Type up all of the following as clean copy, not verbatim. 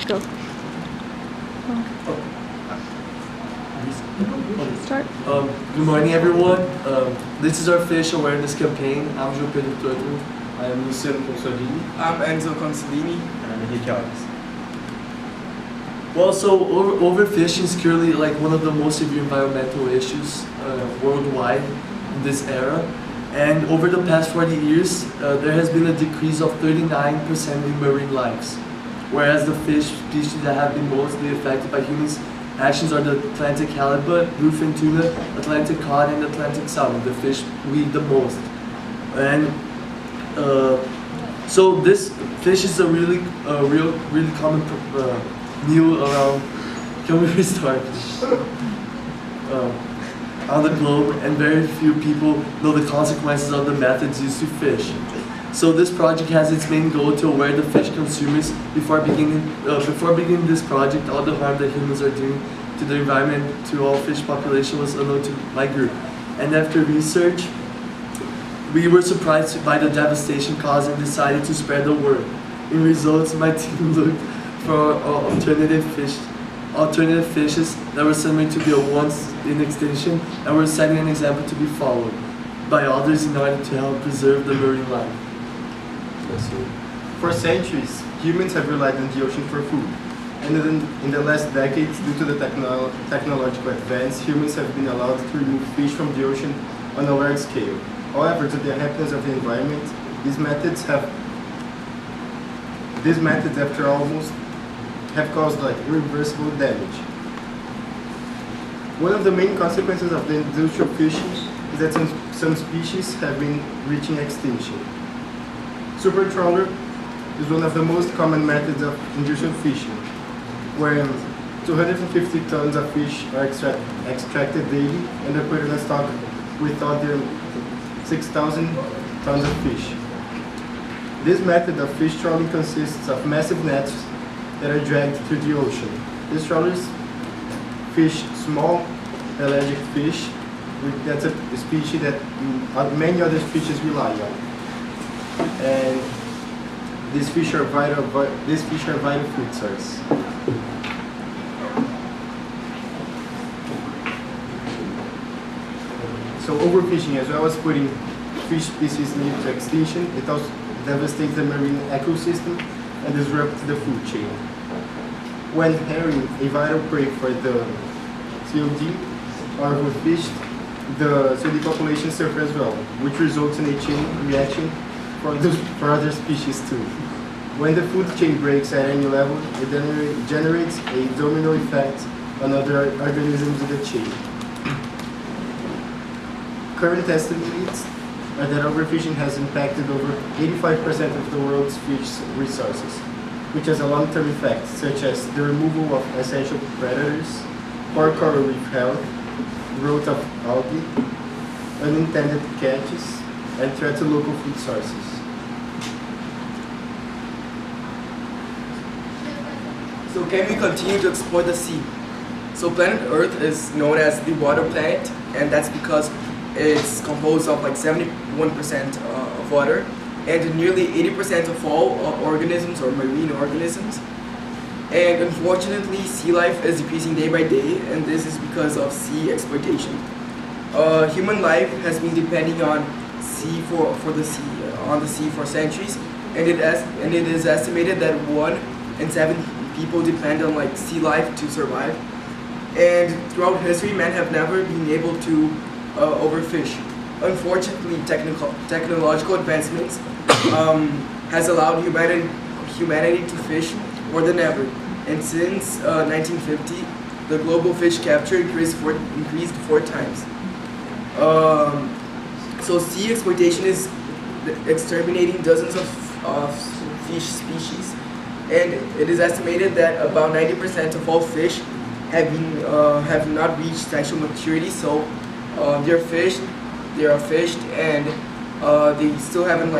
Go. Start. Good morning, everyone. This is our fish awareness campaign. I'm João Pedro Torto. I am Luciano Consolini. I'm Enzo Consolini. And I'm Henrique Alves. Well, so overfishing is currently like one of the most severe environmental issues worldwide in this era. And over the past 40 years, there has been a decrease of 39% in marine lives. Whereas the fish species that have been mostly affected by humans' actions are the Atlantic halibut, bluefin tuna, Atlantic cod, and Atlantic salmon, the fish we eat the most. And so this fish is a really common meal around. Can we restart? On the globe, and very few people know the consequences of the methods used to fish. So this project has its main goal to aware the fish consumers before beginning this project. All the harm that humans are doing to the environment, to all fish population, was unknown to my group. And after research, we were surprised by the devastation caused and decided to spread the word. In results, my team looked for alternative fishes that were similar to the ones in extinction, and were setting an example to be followed by others in order to help preserve the marine life. For centuries, humans have relied on the ocean for food. And in the last decades, due to the technological advance, humans have been allowed to remove fish from the ocean on a large scale. However, to the happiness of the environment, these methods after almost have caused irreversible damage. One of the main consequences of the industrial fishing is that some species have been reaching extinction. Super trawler is one of the most common methods of industrial fishing, where 250 tons of fish are extracted daily and are put in a stock with other 6,000 tons of fish. This method of fish trawling consists of massive nets that are dragged through the ocean. These trawlers fish small pelagic fish, that's a species that many other species rely on. And these fish are vital food source. So overfishing, as well as putting fish species near to extinction, it also devastates the marine ecosystem and disrupts the food chain. When herring, a vital prey for the COD, are overfished, the COD population suffers as well, which results in a chain reaction for other species too. When the food chain breaks at any level, it generates a domino effect on other organisms in the chain. Current estimates are that overfishing has impacted over 85% of the world's fish resources, which has a long-term effect, such as the removal of essential predators, poor coral reef health, growth of algae, unintended catches, and threat to local food sources. So can we continue to explore the sea? So planet Earth is known as the water planet, and that's because it's composed of 71% of water, and nearly 80% of all organisms or marine organisms. And unfortunately, sea life is decreasing day by day, and this is because of sea exploitation. Human life has been depending on the sea for centuries, and it is estimated that 1 in 7 people depend on sea life to survive. And throughout history, men have never been able to overfish. Unfortunately, technological advancements has allowed humanity to fish more than ever. And since 1950, the global fish capture increased 4 times. So sea exploitation is exterminating dozens of fish species, and it is estimated that about 90% of all fish have not reached sexual maturity. So they are fished, and they still haven't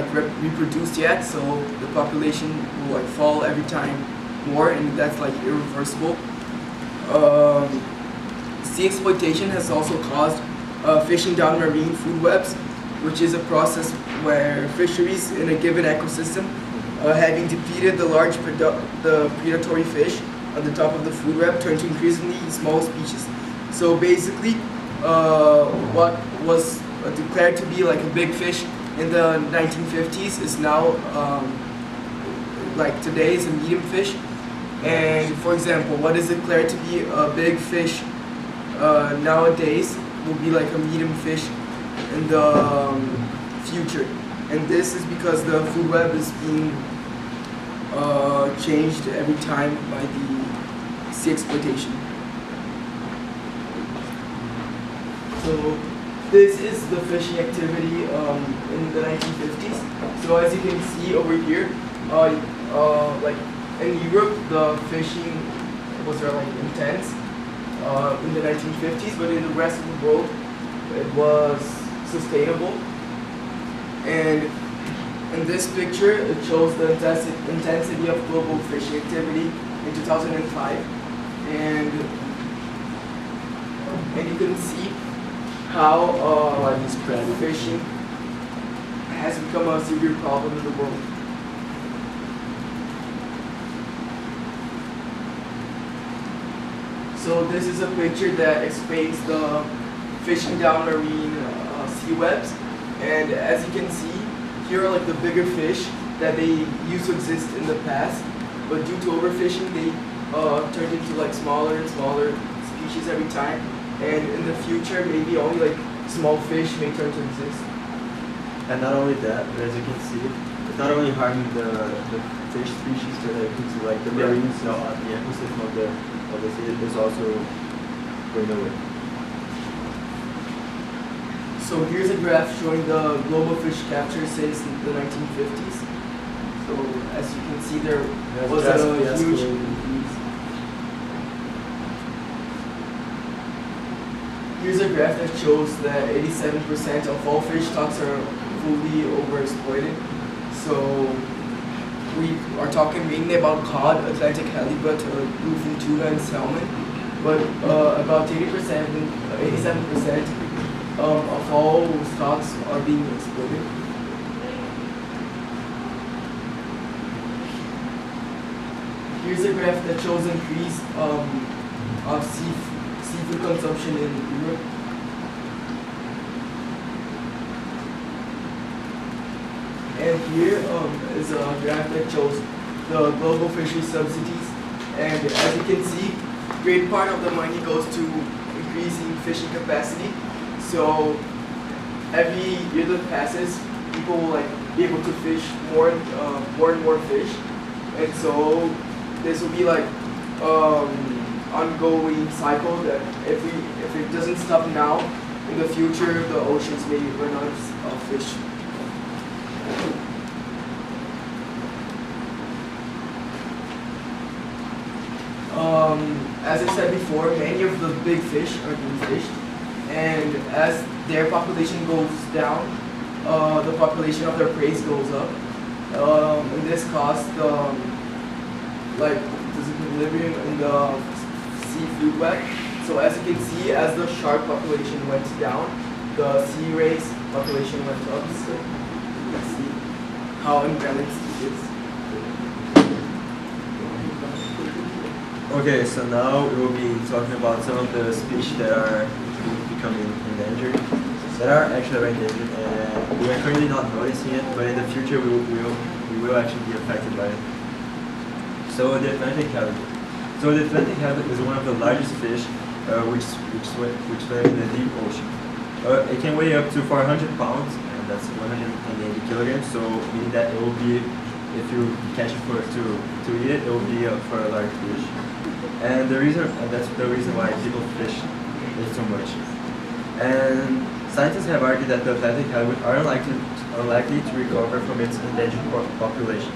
reproduced yet. So the population will fall every time more, and that's irreversible. Sea exploitation has also caused fishing down marine food webs, which is a process where fisheries in a given ecosystem having depleted the large the predatory fish on the top of the food web, turned to increasingly small species. So basically, what was declared to be like a big fish in the 1950s is now, like today, is a medium fish. And for example, what is declared to be a big fish nowadays will be like a medium fish in the future. And this is because the food web is being changed every time by the sea exploitation. So this is the fishing activity in the 1950s. So as you can see over here, like in Europe, the fishing was like intense in the 1950s, but in the rest of the world, it was sustainable. And in this picture, it shows the intensity of global fishing activity in 2005, and you can see how fishing has become a severe problem in the world. So this is a picture that explains the fishing down marine sea webs, and as you can see, here are like the bigger fish that they used to exist in the past, but due to overfishing, they turned into like smaller and smaller species every time, and in the future, maybe only like small fish may turn to exist. And not only that, but as you can see, it's not only harming the fish species that are into like the marine, so the ecosystem of the sea is also going away. So here's a graph showing the global fish capture since the 1950s. So as you can see, there was a huge increase. Here's a graph that shows that 87% of all fish stocks are fully overexploited. So we are talking mainly about cod, Atlantic halibut, bluefin tuna, and salmon. But about 87% of all stocks are being exploited. Here's a graph that shows increase of seafood consumption in Europe. And here is a graph that shows the global fisheries subsidies. And as you can see, great part of the money goes to increasing fishing capacity. So every year that passes, people will like be able to fish more and more fish, and so this will be like ongoing cycle that if it doesn't stop now, in the future the oceans may run out of fish. As I said before, many of the big fish are being fished. And as their population goes down, the population of their prey goes up. And this caused like disequilibrium in the seafood web. So as you can see, as the shark population went down, the sea rays population went up. So you can see how imbalanced it is. Okay, so now we will be talking about some of the species that are becoming endangered, that are actually very endangered, and we are currently not noticing it, but in the future we will actually be affected by it. So the Atlantic halibut. So the Atlantic halibut is one of the largest fish which swim in the deep ocean. It can weigh up to 400 pounds, and that's 180 kilograms. So meaning that it will be, if you catch it to eat it, it will be for a large fish. And that's the reason why people fish it so much. And scientists have argued that the Atlantic halibut are unlikely to recover from its endangered population.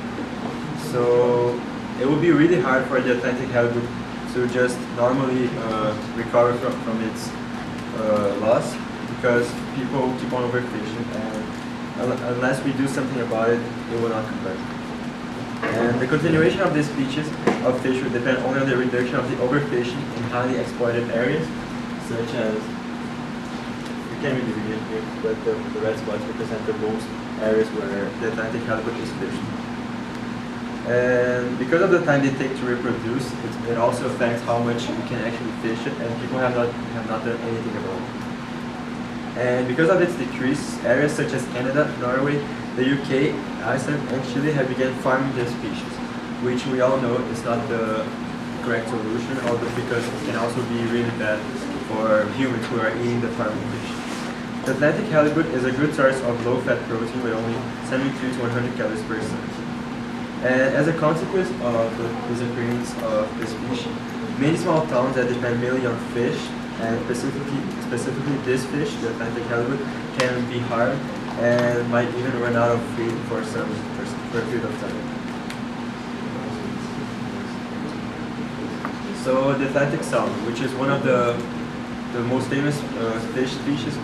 So it would be really hard for the Atlantic halibut to just normally recover from its loss, because people keep on overfishing, and unless we do something about it, it will not come back. And the continuation of these species of fish will depend only on the reduction of the overfishing in highly exploited areas, such as, you can't really read it here, but the red spots represent the most areas where the Atlantic halibut is fished. And because of the time they take to reproduce, it also affects how much you can actually fish it, and people have not done anything about it. And because of its decrease, areas such as Canada, Norway, the UK, Iceland, and Chile have begun farming this species, which we all know is not the correct solution, although because it can also be really bad for humans who are eating the farming fish. The Atlantic halibut is a good source of low-fat protein with only 73 to 100 calories per serving. And as a consequence of the disappearance of the species, many small towns that depend mainly on fish, and specifically this fish, the Atlantic halibut, can be harmed and might even run out of food for a period of time. So the Atlantic salmon, which is one of the most famous fish species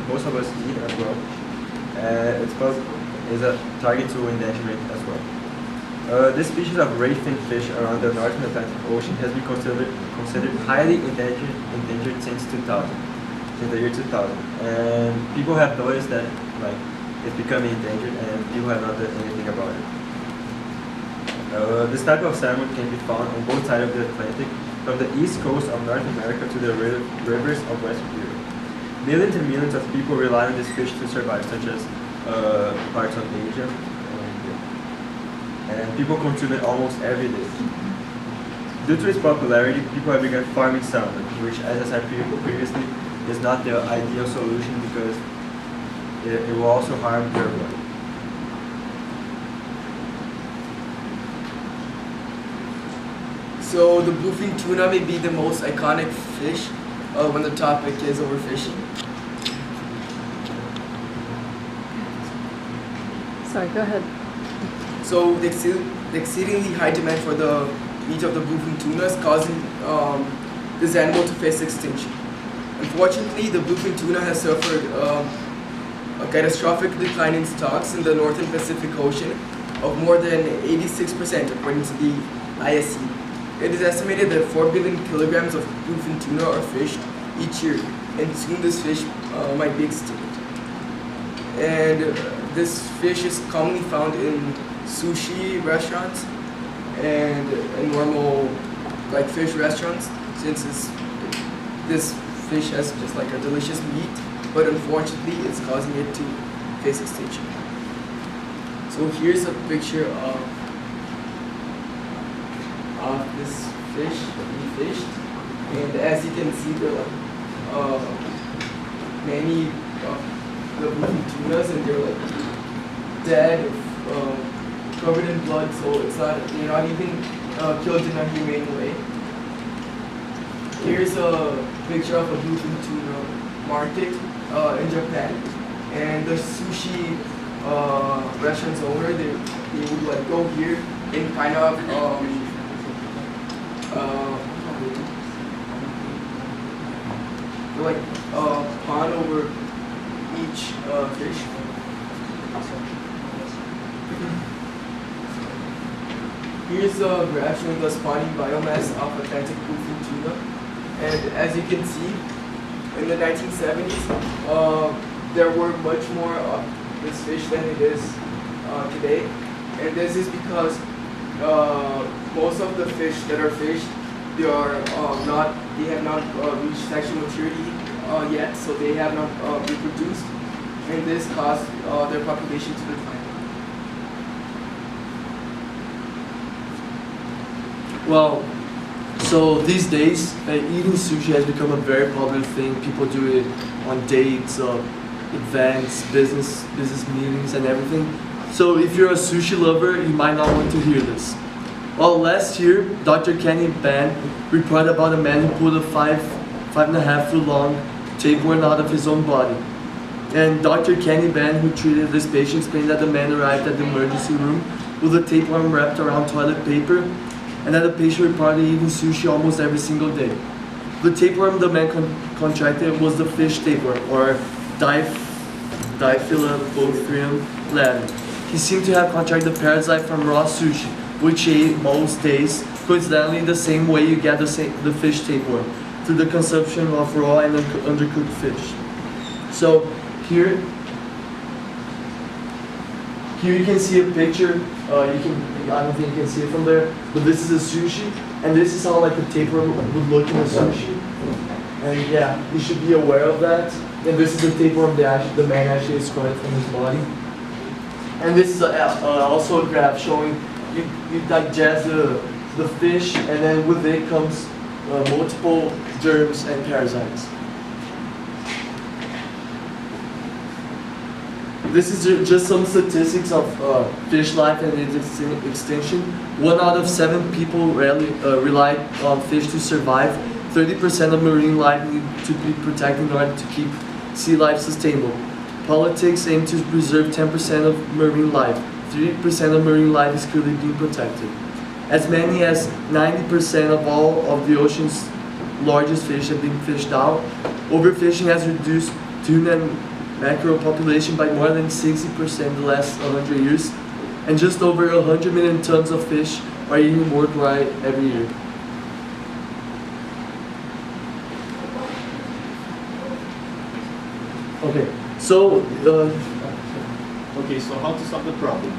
most of us eat as well, is a target to endangerment as well. This species of ray fin fish around the northern Atlantic Ocean has been considered highly endangered since 2000, since the year 2000. And people have noticed that it's becoming endangered, and people have not done anything about it. This type of salmon can be found on both sides of the Atlantic, from the east coast of North America to the rivers of Western Europe. Millions and millions of people rely on this fish to survive, such as parts of Asia, and people consume it almost every day. Due to its popularity, people have begun farming salmon, which, as I said previously, is not the ideal solution because it will also harm their body. So the bluefin tuna may be the most iconic fish when the topic is overfishing. Sorry, go ahead. So the exceedingly high demand for the meat of the bluefin tuna is causing this animal to face extinction. Unfortunately, the bluefin tuna has suffered a catastrophic decline in stocks in the northern Pacific Ocean of more than 86% according to the ISE. It is estimated that 4 billion kilograms of bluefin tuna are fished each year, and soon this fish might be extinct. And this fish is commonly found in sushi restaurants and in normal fish restaurants, since this fish has just a delicious meat, but unfortunately it's causing it to face extinction. So here's a picture of this fish being fished, and as you can see, there are many of the bluefin tunas, and they're dead, covered in blood, so they're not even killed in a humane way. Here's a picture of a bluefin tuna market in Japan, and the sushi restaurant's owner, they would go here and kind of pond over each fish. Here's a graph showing the spawning biomass of Atlantic bluefin tuna, and as you can see, in the 1970s, there were much more of this fish than it is today, and this is because most of the fish that are fished, they have not reached sexual maturity yet, so they have not reproduced, and this caused their population to decline. Well, so these days, eating sushi has become a very popular thing. People do it on dates, events, business meetings, and everything. So if you're a sushi lover, you might not want to hear this. Well, last year, Dr. Kenny Ban reported about a man who pulled a 5.5 foot long tapeworm out of his own body. And Dr. Kenny Ban, who treated this patient, explained that the man arrived at the emergency room with a tapeworm wrapped around toilet paper, and that the patient reported eating sushi almost every single day. The tapeworm the man contracted was the fish tapeworm, or Diphyllobothrium ladder. He seemed to have contracted the parasite from raw sushi, which he ate most days, coincidentally the same way you get the fish tapeworm, through the consumption of raw and undercooked fish. So here you can see a picture. You can I don't think you can see it from there, but this is a sushi, and this is how like the tapeworm would look in a sushi. And yeah, you should be aware of that. And this is the tapeworm that the man actually extracted from his body. And this is also a graph showing you digest the fish, and then with it comes multiple germs and parasites. This is just some statistics of fish life and its extinction. 1 out of 7 people rely on fish to survive. 30% of marine life need to be protected in order to keep sea life sustainable. Politics aim to preserve 10% of marine life. 3% of marine life is currently being protected. As many as 90% of all of the ocean's largest fish have been fished out. Overfishing has reduced tuna and mackerel population by more than 60% in the last 100 years, and just over 100 million tons of fish are eaten worldwide every year. Okay, so Okay, so how to solve the problem?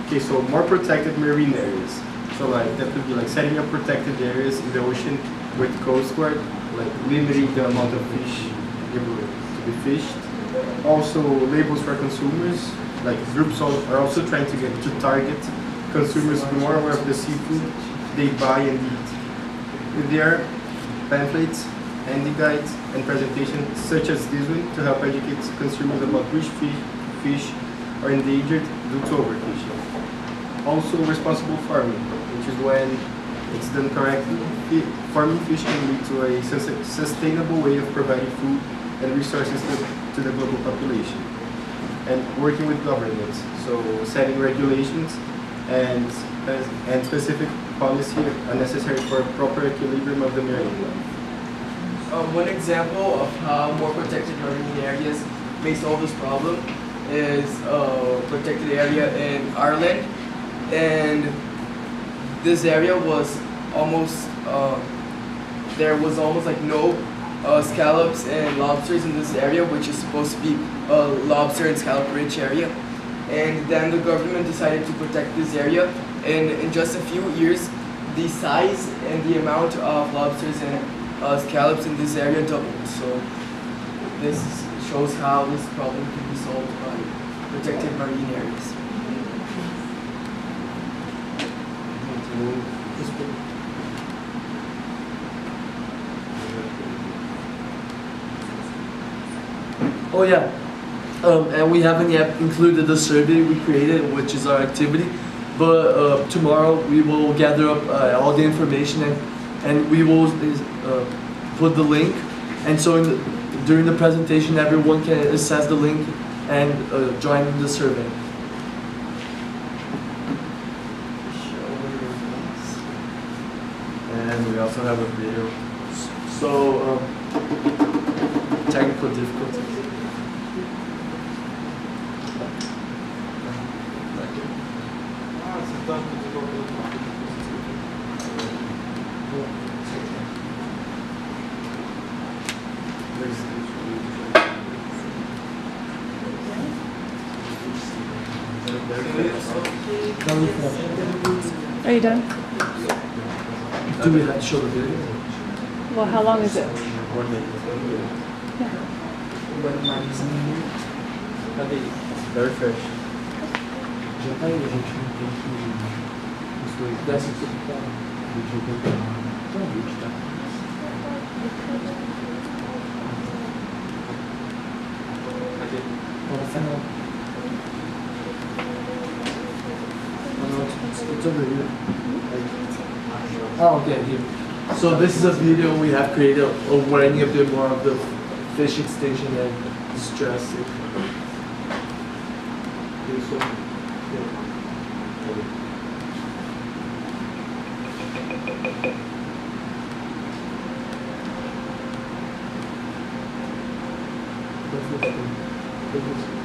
Okay, so more protected marine areas. So like that would be like setting up protected areas in the ocean with Coast Guard, like limiting the amount of fish able to be fished. Also labels for consumers, like groups are also trying to target consumers more aware of the seafood they buy and eat. With their pamphlets, handy guides, and presentations such as this one to help educate consumers about which fish are endangered due to overfishing. Also responsible farming, which is when it's done correctly. Farming fish can lead to a sustainable way of providing food and resources to the global population. And working with governments, so setting regulations and specific policy are necessary for proper equilibrium of the marine life. One example of how more protected marine areas may solve this problem is a protected area in Ireland, and this area was almost there was almost like no scallops and lobsters in this area, which is supposed to be a lobster and scallop rich area. And then the government decided to protect this area, and in just a few years the size and the amount of lobsters and scallops in this area doubled. So this shows how this problem can be solved by protected marine areas. Oh yeah, and we haven't yet included the survey we created, which is our activity, but tomorrow we will gather up all the information and we will put the link, and so during the presentation everyone can access the link and join the survey. And we also have a video. So, technical difficulties. Are you done? Do we have to show the video? Well, how long is it? 1 minute. Yeah. Very fresh. It's over here. Oh, okay, here. So this is a video we have created of learning a bit more of the fish extinction and distress. Yeah.